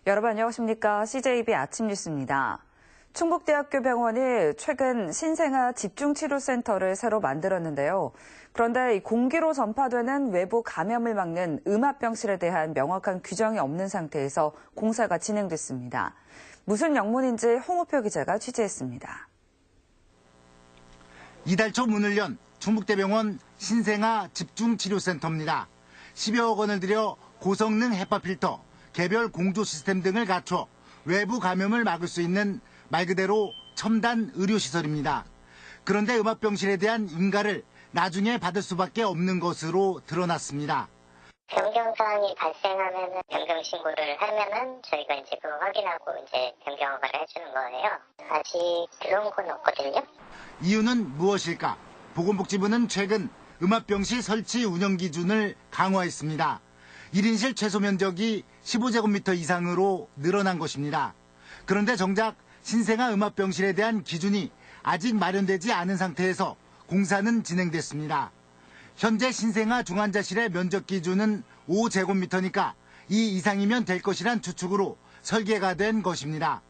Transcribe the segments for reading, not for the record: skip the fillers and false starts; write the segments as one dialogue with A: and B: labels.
A: 여러분 안녕하십니까? CJB 아침 뉴스입니다. 충북대학교 병원이 최근 신생아 집중치료센터를 새로 만들었는데요. 그런데 공기로 전파되는 외부 감염을 막는 음압병실에 대한 명확한 규정이 없는 상태에서 공사가 진행됐습니다. 무슨 영문인지 홍우표 기자가 취재했습니다.
B: 이달 초 문을 연 충북대병원 신생아 집중치료센터입니다. 10여억 원을 들여 고성능 헤파 필터, 개별 공조 시스템 등을 갖춰 외부 감염을 막을 수 있는 말 그대로 첨단 의료시설입니다. 그런데 음압병실에 대한 인가를 나중에 받을 수밖에 없는 것으로 드러났습니다.
C: 변경 사항이 발생하면 변경 신고를 하면은 저희가 이제 그거 확인하고 이제 변경 허가를 해주는 거예요. 아직 그런 건 없거든요.
B: 이유는 무엇일까? 보건복지부는 최근 음압병실 설치 운영 기준을 강화했습니다. 1인실 최소 면적이 15제곱미터 이상으로 늘어난 것입니다. 그런데 정작 신생아 음압병실에 대한 기준이 아직 마련되지 않은 상태에서 공사는 진행됐습니다. 현재 신생아 중환자실의 면적 기준은 5제곱미터니까 이 이상이면 될 것이란 추측으로 설계가 된 것입니다.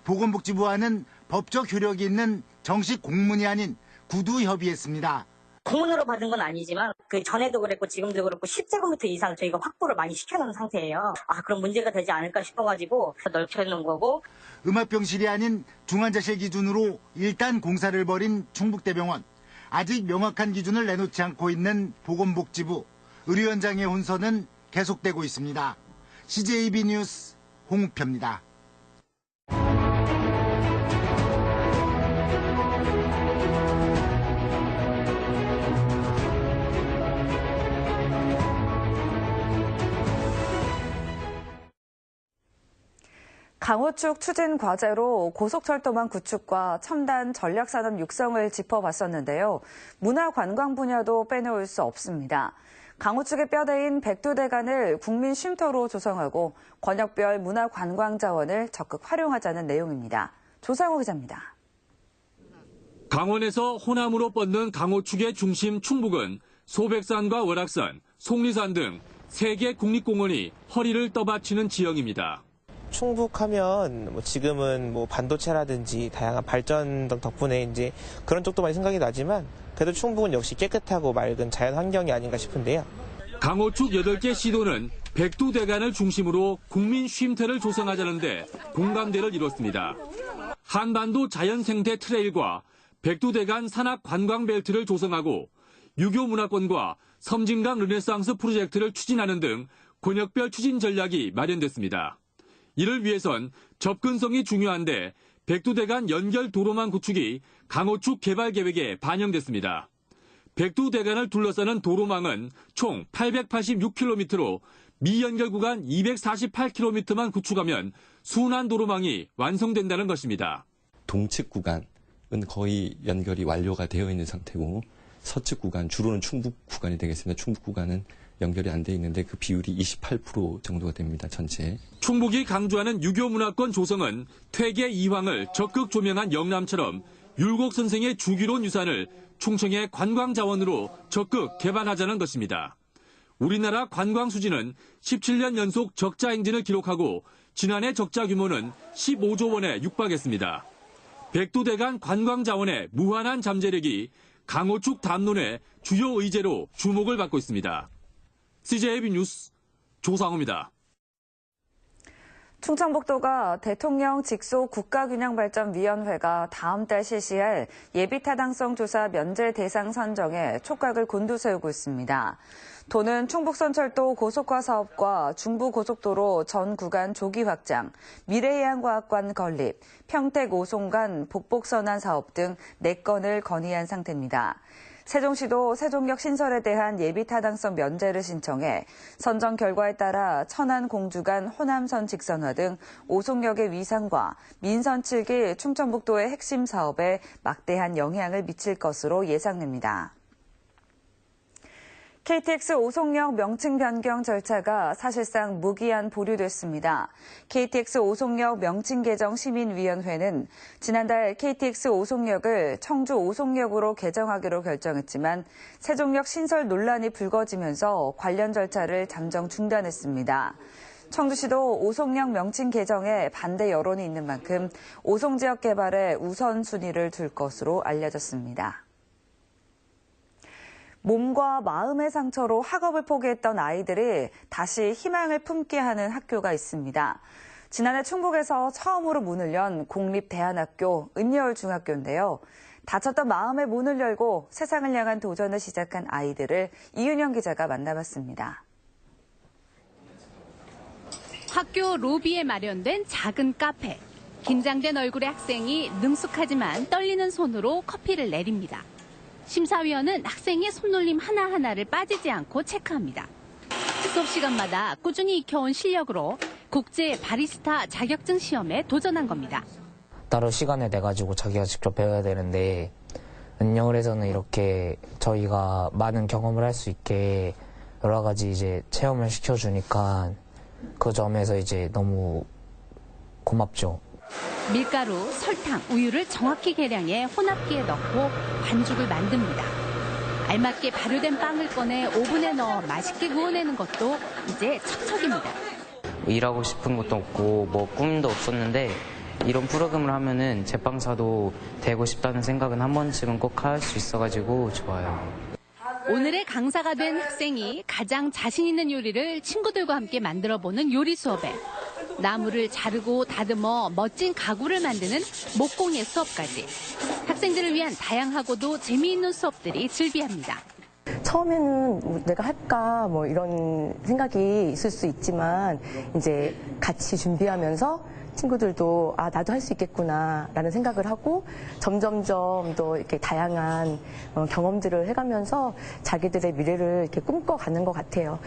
B: 보건복지부와는 법적 효력이 있는 정식 공문이 아닌 구두 협의했습니다.
D: 공문으로 받은 건 아니지만 그 전에도 그랬고 지금도 그렇고 10제곱미터 이상 저희가 확보를 많이 시켜놓은 상태예요. 그럼 문제가 되지 않을까 싶어가지고 넓혀놓은 거고.
B: 음압병실이 아닌 중환자실 기준으로 일단 공사를 벌인 충북대병원. 아직 명확한 기준을 내놓지 않고 있는 보건복지부. 의료현장의 혼선은 계속되고 있습니다. CJB 뉴스 홍우표입니다.
A: 강호축 추진 과제로 고속철도망 구축과 첨단 전략산업 육성을 짚어봤었는데요. 문화관광 분야도 빼놓을 수 없습니다. 강호축의 뼈대인 백두대간을 국민 쉼터로 조성하고 권역별 문화관광 자원을 적극 활용하자는 내용입니다. 조상호 기자입니다.
E: 강원에서 호남으로 뻗는 강호축의 중심 충북은 소백산과 월악산, 속리산 등 3개 국립공원이 허리를 떠받치는 지형입니다.
F: 충북하면 지금은 반도체라든지 다양한 발전 등 덕분에 이제 그런 쪽도 많이 생각이 나지만 그래도 충북은 역시 깨끗하고 맑은 자연 환경이 아닌가 싶은데요.
E: 강호축 8개 시도는 백두대간을 중심으로 국민 쉼터를 조성하자는 데 공감대를 이뤘습니다. 한반도 자연생태 트레일과 백두대간 산악 관광벨트를 조성하고 유교 문화권과 섬진강 르네상스 프로젝트를 추진하는 등 권역별 추진 전략이 마련됐습니다. 이를 위해선 접근성이 중요한데 백두대간 연결 도로망 구축이 강호축 개발 계획에 반영됐습니다. 백두대간을 둘러싸는 도로망은 총 886km로 미연결 구간 248km만 구축하면 순환 도로망이 완성된다는 것입니다.
G: 동측 구간은 거의 연결이 완료가 되어 있는 상태고 서측 구간, 주로는 충북 구간이 되겠습니다. 충북 구간은 연결이 안 돼 있는데 그 비율이 28% 정도가 됩니다. 전체.
E: 충북이 강조하는 유교 문화권 조성은 퇴계 이황을 적극 조명한 영남처럼 율곡 선생의 주기론 유산을 충청의 관광 자원으로 적극 개발하자는 것입니다. 우리나라 관광 수지는 17년 연속 적자 행진을 기록하고 지난해 적자 규모는 15조 원에 육박했습니다. 백두대간 관광 자원의 무한한 잠재력이 강호축 담론의 주요 의제로 주목을 받고 있습니다. CJB 뉴스 조상호입니다.
A: 충청북도가 대통령 직속 국가균형발전위원회가 다음 달 실시할 예비타당성 조사 면제 대상 선정에 촉각을 곤두세우고 있습니다. 도는 충북선철도 고속화 사업과 중부고속도로 전 구간 조기 확장, 미래해양과학관 건립, 평택 오송간 복복선안 사업 등 4건을 건의한 상태입니다. 세종시도 세종역 신설에 대한 예비타당성 면제를 신청해 선정 결과에 따라 천안 공주간 호남선 직선화 등 오송역의 위상과 민선 7기 충청북도의 핵심 사업에 막대한 영향을 미칠 것으로 예상됩니다. KTX 오송역 명칭 변경 절차가 사실상 무기한 보류됐습니다. KTX 오송역 명칭 개정 시민위원회는 지난달 KTX 오송역을 청주 오송역으로 개정하기로 결정했지만 세종역 신설 논란이 불거지면서 관련 절차를 잠정 중단했습니다. 청주시도 오송역 명칭 개정에 반대 여론이 있는 만큼 오송 지역 개발에 우선순위를 둘 것으로 알려졌습니다. 몸과 마음의 상처로 학업을 포기했던 아이들이 다시 희망을 품게 하는 학교가 있습니다. 지난해 충북에서 처음으로 문을 연 공립대안학교 은여울 중학교인데요. 닫혔던 마음의 문을 열고 세상을 향한 도전을 시작한 아이들을 이윤영 기자가 만나봤습니다.
H: 학교 로비에 마련된 작은 카페. 긴장된 얼굴의 학생이 능숙하지만 떨리는 손으로 커피를 내립니다. 심사위원은 학생의 손놀림 하나하나를 빠지지 않고 체크합니다. 수업 시간마다 꾸준히 익혀온 실력으로 국제 바리스타 자격증 시험에 도전한 겁니다.
I: 따로 시간을 내가지고 자기가 직접 배워야 되는데 은여울에서는 이렇게 저희가 많은 경험을 할 수 있게 여러 가지 이제 체험을 시켜주니까 그 점에서 이제 너무 고맙죠.
H: 밀가루, 설탕, 우유를 정확히 계량해 혼합기에 넣고 반죽을 만듭니다. 알맞게 발효된 빵을 꺼내 오븐에 넣어 맛있게 구워내는 것도 이제 척척입니다.
I: 일하고 싶은 것도 없고 뭐 꿈도 없었는데 이런 프로그램을 하면은 제빵사도 되고 싶다는 생각은 한 번쯤은 꼭 할 수 있어가지고 좋아요.
H: 오늘의 강사가 된 학생이 가장 자신 있는 요리를 친구들과 함께 만들어보는 요리 수업에 나무를 자르고 다듬어 멋진 가구를 만드는 목공예 수업까지 학생들을 위한 다양하고도 재미있는 수업들이 즐비합니다.
J: 처음에는 내가 할까 뭐 이런 생각이 있을 수 있지만 이제 같이 준비하면서 친구들도 나도 할 수 있겠구나라는 생각을 하고 점점점 더 이렇게 다양한 경험들을 해가면서 자기들의 미래를 이렇게 꿈꿔가는 것 같아요.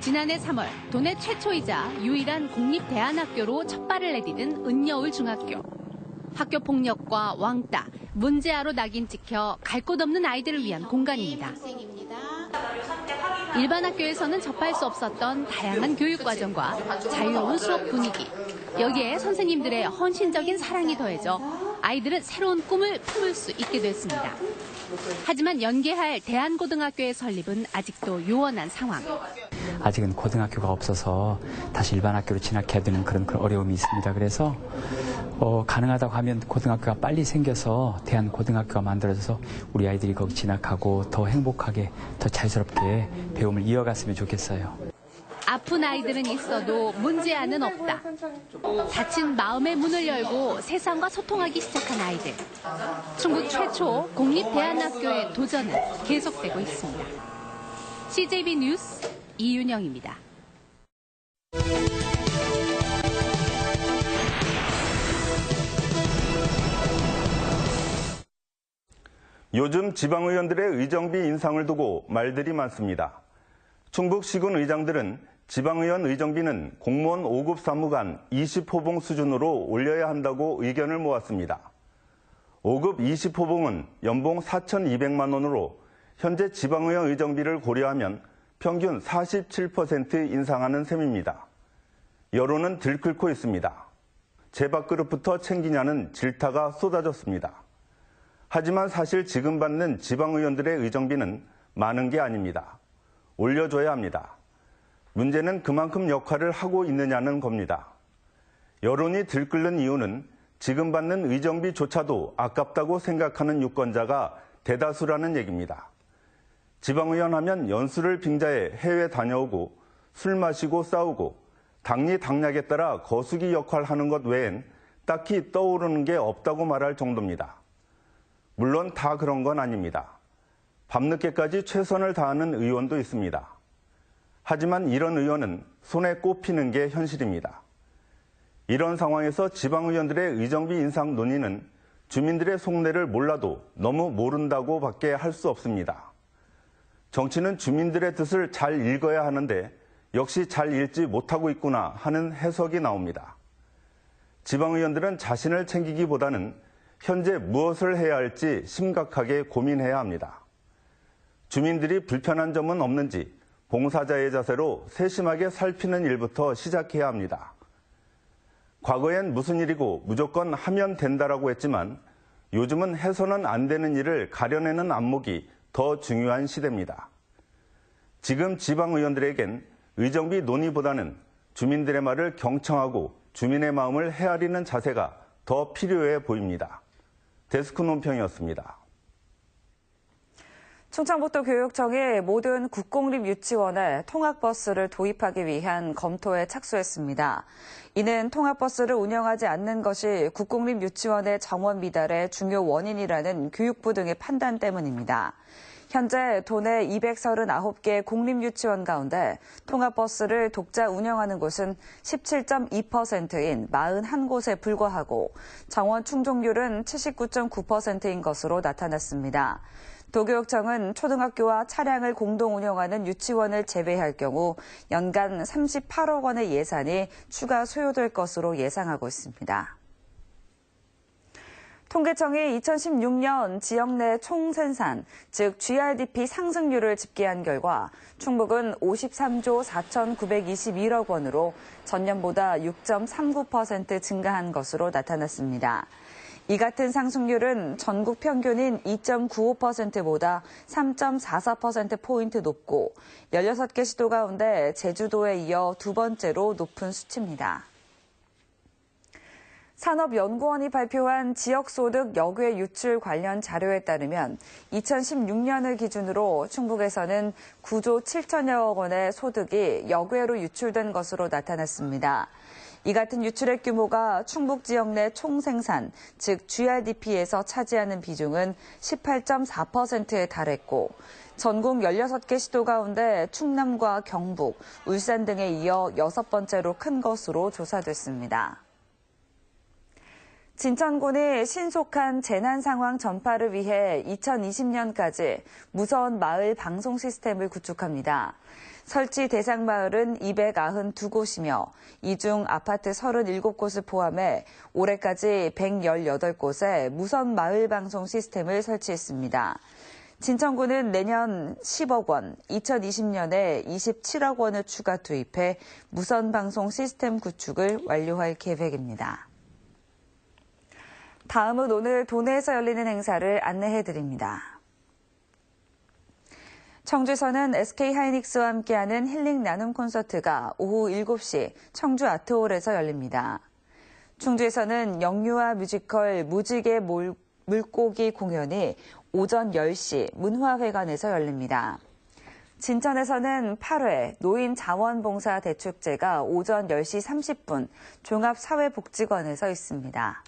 H: 지난해 3월 도내 최초이자 유일한 공립대안학교로 첫 발을 내디딘 은여울 중학교. 학교 폭력과 왕따, 문제아로 낙인 찍혀 갈 곳 없는 아이들을 위한 공간입니다. 일반 학교에서는 접할 수 없었던 다양한 교육 과정과 자유로운 수업 분위기. 여기에 선생님들의 헌신적인 사랑이 더해져 아이들은 새로운 꿈을 품을 수 있게 됐습니다. 하지만 연계할 대안고등학교의 설립은 아직도 요원한 상황.
K: 아직은 고등학교가 없어서 다시 일반 학교로 진학해야 되는 그런 어려움이 있습니다. 그래서 가능하다고 하면 고등학교가 빨리 생겨서 대안고등학교가 만들어져서 우리 아이들이 거기 진학하고 더 행복하게 더 자유스럽게 배움을 이어갔으면 좋겠어요.
H: 아픈 아이들은 있어도 문제아는 없다. 닫힌 마음의 문을 열고 세상과 소통하기 시작한 아이들. 충북 최초 공립대안학교의 도전은 계속되고 있습니다. CJB 뉴스 이윤영입니다.
L: 요즘 지방의원들의 의정비 인상을 두고 말들이 많습니다. 충북 시군 의장들은 지방의원 의정비는 공무원 5급 사무관 20호봉 수준으로 올려야 한다고 의견을 모았습니다. 5급 20호봉은 연봉 4,200만 원으로 현재 지방의원 의정비를 고려하면 평균 47% 인상하는 셈입니다. 여론은 들끓고 있습니다. 제 밥그릇부터 챙기냐는 질타가 쏟아졌습니다. 하지만 사실 지금 받는 지방의원들의 의정비는 많은 게 아닙니다. 올려줘야 합니다. 문제는 그만큼 역할을 하고 있느냐는 겁니다. 여론이 들끓는 이유는 지금 받는 의정비조차도 아깝다고 생각하는 유권자가 대다수라는 얘기입니다. 지방의원 하면 연수를 빙자해 해외 다녀오고 술 마시고 싸우고 당리 당략에 따라 거수기 역할 하는 것 외엔 딱히 떠오르는 게 없다고 말할 정도입니다. 물론 다 그런 건 아닙니다. 밤늦게까지 최선을 다하는 의원도 있습니다. 하지만 이런 의원은 손에 꼽히는 게 현실입니다. 이런 상황에서 지방의원들의 의정비 인상 논의는 주민들의 속내를 몰라도 너무 모른다고 밖에 할 수 없습니다. 정치는 주민들의 뜻을 잘 읽어야 하는데 역시 잘 읽지 못하고 있구나 하는 해석이 나옵니다. 지방의원들은 자신을 챙기기보다는 현재 무엇을 해야 할지 심각하게 고민해야 합니다. 주민들이 불편한 점은 없는지 봉사자의 자세로 세심하게 살피는 일부터 시작해야 합니다. 과거엔 무슨 일이고 무조건 하면 된다라고 했지만 요즘은 해서는 안 되는 일을 가려내는 안목이 더 중요한 시대입니다. 지금 지방의원들에겐 의정비 논의보다는 주민들의 말을 경청하고 주민의 마음을 헤아리는 자세가 더 필요해 보입니다. 데스크 논평이었습니다.
A: 충청북도 교육청이 모든 국공립 유치원에 통학버스를 도입하기 위한 검토에 착수했습니다. 이는 통학버스를 운영하지 않는 것이 국공립 유치원의 정원 미달의 중요 원인이라는 교육부 등의 판단 때문입니다. 현재 도내 239개 공립유치원 가운데 통학버스를 독자 운영하는 곳은 17.2%인 41곳에 불과하고 정원 충족률은 79.9%인 것으로 나타났습니다. 도교육청은 초등학교와 차량을 공동 운영하는 유치원을 제외할 경우 연간 38억 원의 예산이 추가 소요될 것으로 예상하고 있습니다. 통계청이 2016년 지역 내 총생산, 즉 GRDP 상승률을 집계한 결과 충북은 53조 4,921억 원으로 전년보다 6.39% 증가한 것으로 나타났습니다. 이 같은 상승률은 전국 평균인 2.95%보다 3.44%포인트 높고 16개 시도 가운데 제주도에 이어 두 번째로 높은 수치입니다. 산업연구원이 발표한 지역소득 역외 유출 관련 자료에 따르면 2016년을 기준으로 충북에서는 9조 7천여억 원의 소득이 역외로 유출된 것으로 나타났습니다. 이 같은 유출액 규모가 충북 지역 내 총생산, 즉 GRDP에서 차지하는 비중은 18.4%에 달했고 전국 16개 시도 가운데 충남과 경북, 울산 등에 이어 6번째로 큰 것으로 조사됐습니다. 진천군이 신속한 재난 상황 전파를 위해 2020년까지 무선 마을 방송 시스템을 구축합니다. 설치 대상 마을은 292곳이며 이 중 아파트 37곳을 포함해 올해까지 118곳에 무선 마을 방송 시스템을 설치했습니다. 진천군은 내년 10억 원, 2020년에 27억 원을 추가 투입해 무선 방송 시스템 구축을 완료할 계획입니다. 다음은 오늘 도내에서 열리는 행사를 안내해드립니다. 청주에서는 SK하이닉스와 함께하는 힐링 나눔 콘서트가 오후 7시 청주 아트홀에서 열립니다. 충주에서는 영유아 뮤지컬 무지개 물고기 공연이 오전 10시 문화회관에서 열립니다. 진천에서는 8회 노인자원봉사 대축제가 오전 10시 30분 종합사회복지관에서 있습니다.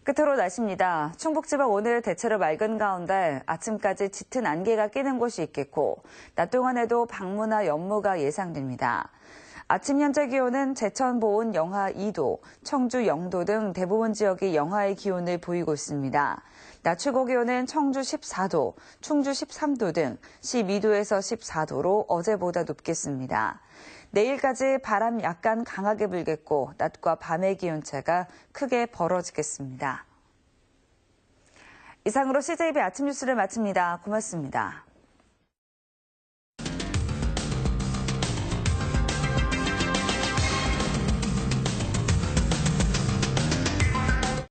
A: 끝으로 날씨입니다. 충북지방 오늘 대체로 맑은 가운데 아침까지 짙은 안개가 끼는 곳이 있겠고 낮 동안에도 방무나 연무가 예상됩니다. 아침 현재 기온은 제천 보온 영하 2도, 청주 0도 등 대부분 지역이 영하의 기온을 보이고 있습니다. 낮 최고 기온은 청주 14도, 충주 13도 등 12도에서 14도로 어제보다 높겠습니다. 내일까지 바람 약간 강하게 불겠고 낮과 밤의 기온차가 크게 벌어지겠습니다. 이상으로 CJB 아침 뉴스를 마칩니다. 고맙습니다.